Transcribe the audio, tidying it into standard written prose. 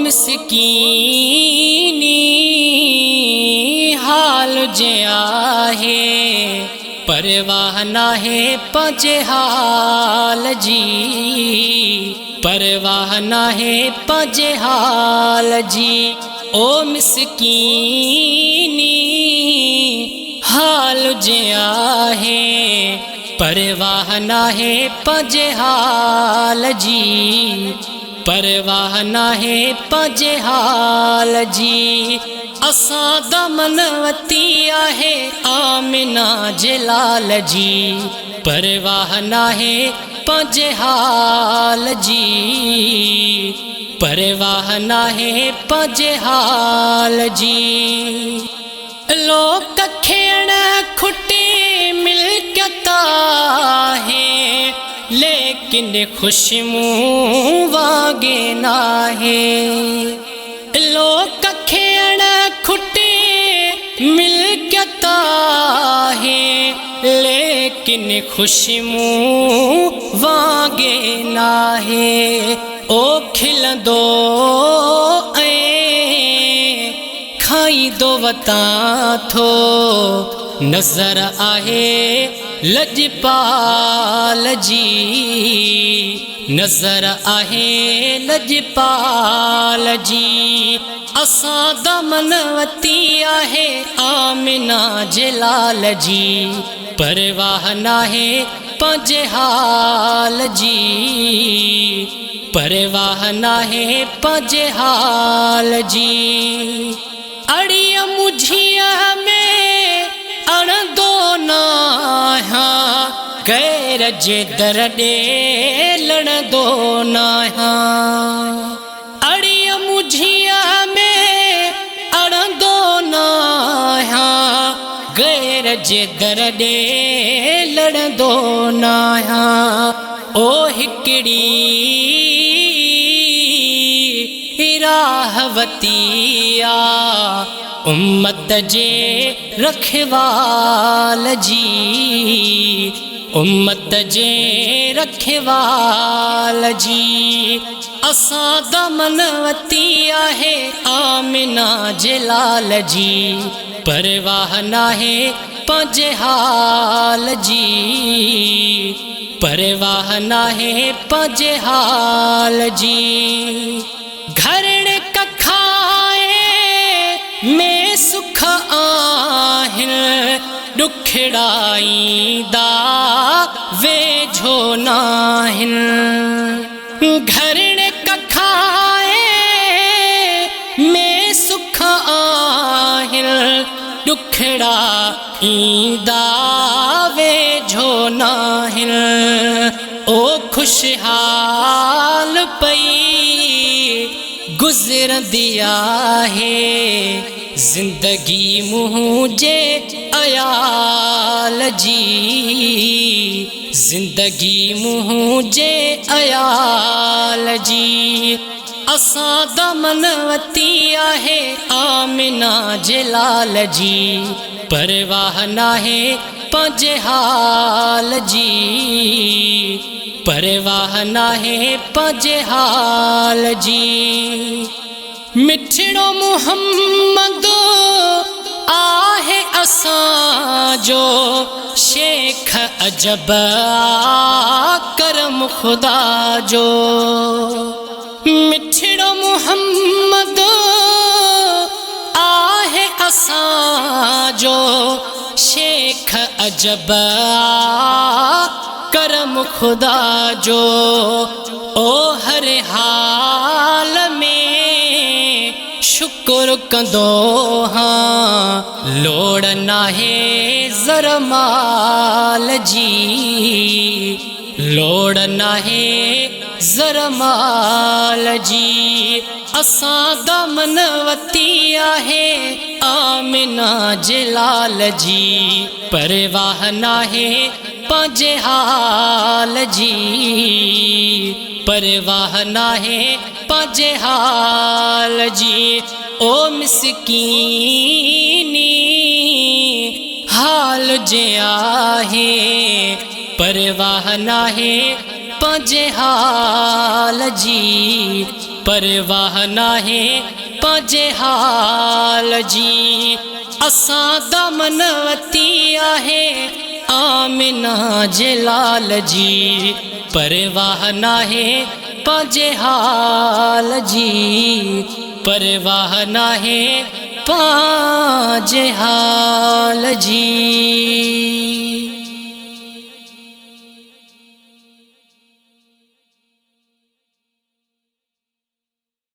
मिसकीनी हाल जे आहे, परवाह नाहे पंहिंजे हाल जी, परवाह नाहे पंहिंजे हाल जी। ओ मिसकीनी हाल जे आहे, परवाह नाहे पंहिंजे हाल जी, परवाह नाहे पंहिंजे हाल जी। असां दमनवती आहे आमिना जे लाल जी, परवाह नाहे पंहिंजे हाल जी, परवाह नाहे पंहिंजे हाल जी। लोक खेण खुटी मिल्कियत आहे, लेकिन खुशबू वागे नाहे। लोक खेण खुटी मिल्कियत आहे, लेकिन खुशबू वागे नाहे। ओ खिलंदो ऐं खाईंदो वतां थो, नज़र आहे लजपाल जी, नज़र आहे लजपाल जी। असां दमनवती आहे आमिना जे लाल जी, परवाह नाहे पंहिंजे हाल जी, परवाह नाहे पंहिंजे हाल जी। अड़ीअ मुझीअ में अणंदो नाहियां, गैर जे दर ॾे लड़ंदो नाहियां। अड़ीअ मुझीअ में अणंदो नाहियां, गैर जे दर ॾे लड़ंदो नाहियां। ओ हिकिड़ी राहवती आ उम्मत जे रखवाल जी, उम्मत जे रखवाल जी। असां दमनवती आहे आमिना जे लाल जी, परवाह नाहे पंहिंजे हाल जी, परवाह नाहे पंहिंजे हाल जी। घरण कखाए में सुख आहिनि, ॾुखिड़ाईंदा वेझो नाहिनि। घरण कखाए में सुख आहिनि, ॾुखिड़ाईंदा वेझो नाहिनि। ओ खुशहाल पई गुज़रंदी आहे, ज़िंदगी मुंहिंजे अयाल जी, ज़िंदगी मुंहिंजे अयाल जी। असां दमनवती आहे आमिना जे लाल जी, परवाह नाहे पंहिंजे हाल जी, परवाह नाहे पंहिंजे हाल जी। मिठड़ो मुहम्मद आहे असांजो, शेख अजब करम खुदा जो। मिठड़ो मुहम्मद आहे असांजो, शेख अजब करम खुदा जो। ओ हर हाल में शुक्र कंदो हाँ, लोड़ नाहे ज़र माल जी, लोड़ नाहे ज़र माल जी। असां दमनवती आहे आमिना जे लाल जी, परवाह नाहे पंहिंजे हाल जी, परवाह नाहे पंहिंजे हाल जी। ओ मिसकीनी हाल जे आहे, परवाह नाहे पंहिंजे हाल जी, परवाह नाहे पंहिंजे हाल जी। असां दामनवती आहे आमिना जे लाल जी, परवाह नाहे पंहिंजे हाल जी, परवाह नाहे पंहिंजे हाल जी।